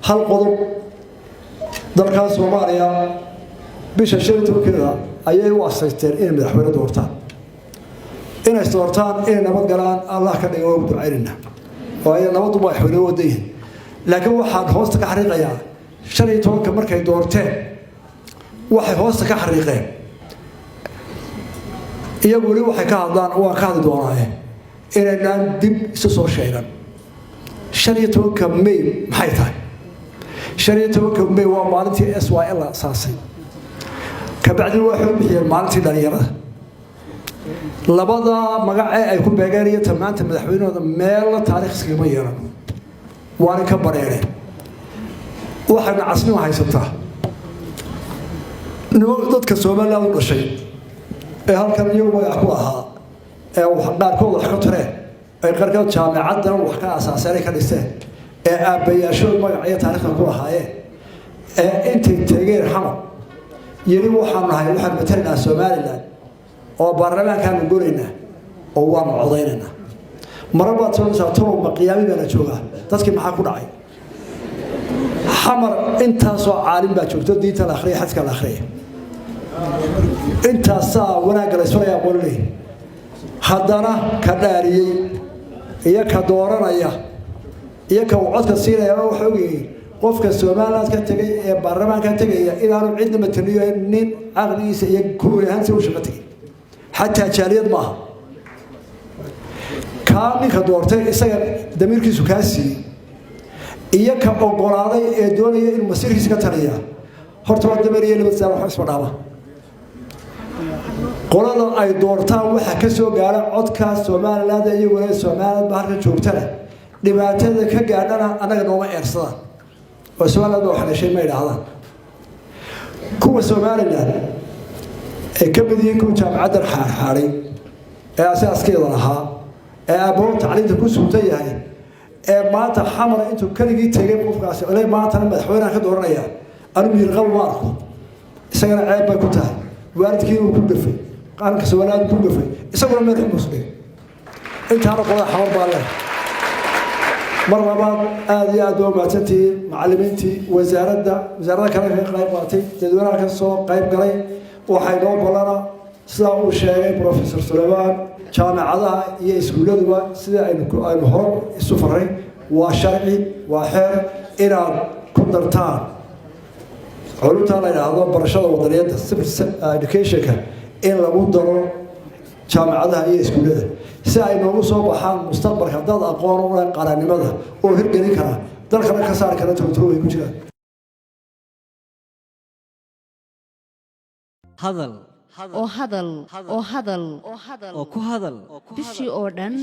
hal qodob dalka Soomaaliya bisha shirkadda ayay u asaysteen in madaxweyne doortaan inay doortaan in nabad galaan Allah ka dhigo ugu duceynaa oo ay nabad u madaxweyne wadayeen laakiin waxaan hoosta ka xariiqayaa 15 markay doorteen waxay hoosta ka xariiqeen iyagu wali waxay ka hadlaan waa ka hadli doonaa inaan dib isu soo sheegan 15 May maxay tahay 15 May waa maalintii SYL asaasay ka bacdi waxay bixiyeen maalintii dhalinyarada labada magac ay ku beegaanayeen tamaanta madaxweynahooda meel taariikhsiga ma yeelan waan ka bareereen waxaana casnimo haysataa dadka Soomaaliland u dhashay ee halkan iyagu magac ku ahaa ee wax dhaarkood wax ka tareen ay qarqad jaamacadda wax ka asaasay ka dhiseen ee aabayaashood magac iyo taariikhda ku lahaayeen ee intay tageen xamar yiri waxaan nahay waxaan matalnaa Soomaaliland oo baarlamaankan u goleynaa oo waan codeynaa marba toon qiyaami baa jooga dadkii maxaa ku dhacay xamar intaasoo caalim baa joogto diinta la akhriyo xadka la akhriyo intaas wanaag la isla aqoonay haddana ka dhaariyay iyo ka dooranaya iyo ka codka siinaya waxa uu yahay qofka Soomaaliland ka tagay ee baarlamaanka tagaya inaanu cidna mataliyo nin aqligiisa iyo kuwayahan soo shaqatay حتى جاليد ما كان كدورتي isaga damirkiisu kaasi iyo ka ogolaaday ee doonaya in masiirkiisa ka taliya horta waa damiriyay laba sano wax isma dhaaba qolada ay doortaan waxa ka soo gaara codka Soomaaliland iyo walaal Soomaaliland baarka joogtana dhibaatada ka gaadhana anaga nooma eersadaan oo Soomaaliland waxa la sheegay ma yiraahdaan kuwa Soomaaliland كبدي يكون جامعة الحاري أساس كذا لها أبون تعليم تكون سوتية هاي ما تحمل أنتم كنيجي تجيب مفقاس ولا ما تنام حوالي أخذ ورنايا أنا من الغوار سجن عيب بكتاه وارد كيلو كل في قال كسوالات كل في يسوون من المسلمين أنت هذا قضاء حوار بالله مرة بعد هذه أدوم معتتي معلمينتي وزارة كلام قريب معتي تدورنا كسوق قريب قريب waxay loo balana sida uu sheegay professor Sulaiman jaamacadaha iyo iskuulada sida aynu hor isu faray waa sharci waa xeer inaad ku dartaan culumta la yiraahdo barashada wadaniyada civil education in lagu daro jaamacadaha iyo iskuulada si ay noogu soo baxaan mustaqbalka dad aqoon u leh qaranimada oo hirgelin kara dalka ka saar kara turturo ku jiraan hadal oo ku hadal bishii oo dhan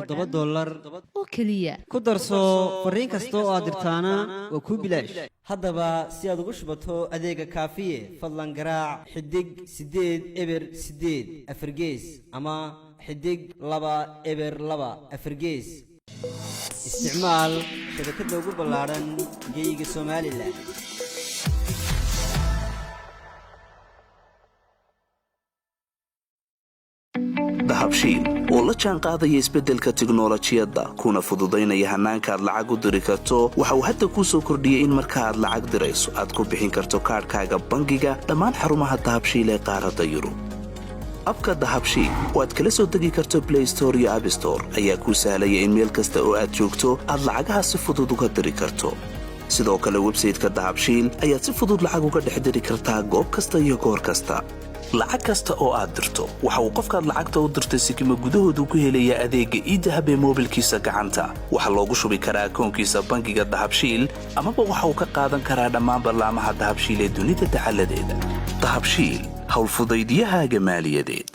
$7 oo kaliya ku darso fariin kasta oo aad dirtaana waa ku bilaash haddaba si aad ugu shubato adeega kaafiye fadlan garaac xidig 8 eber 8 afargees ama xidig 2 eber 2 afargees isticmaal shabakadda ugu ballaaran geyga Soomaaliland dahabshiil oo la jaan qaadaya isbeddelka tiknoolajiyadda kuna fududaynaya hannaanka aad lacag u diri karto waxa uu hadda kuu soo kordhiyey in marka aad lacag dirayso aad ku bixin karto kaadhkaaga bangiga dhammaan xarumaha dahabshiil ee qaaradda Yurub abka dahabshiil oo aad kala soo degi karto Play Store iyo App Store ayaa kuu sahlaya in meel kasta oo aad joogto aad lacagaha si fudud uga diri karto sidoo kale website-ka dahabshiil ayaad si fudud lacag uga dhex diri kartaa goob kasta iyo goor kasta lacag kasta oo aad dirto waxa uu qofkaad lacagta u dirtay sikimo gudahoodu ku helaya adeegga e-dahab ee moobilkiisa gacanta waxa loogu shubi karaa akoonkiisa bangiga dahabshiil amaba waxa uu ka qaadan karaa dhammaan barnaamijyada dahabshiil ee dunida taxalladeeda dahabshiil hawl fudaydiyahaaga maaliyadeed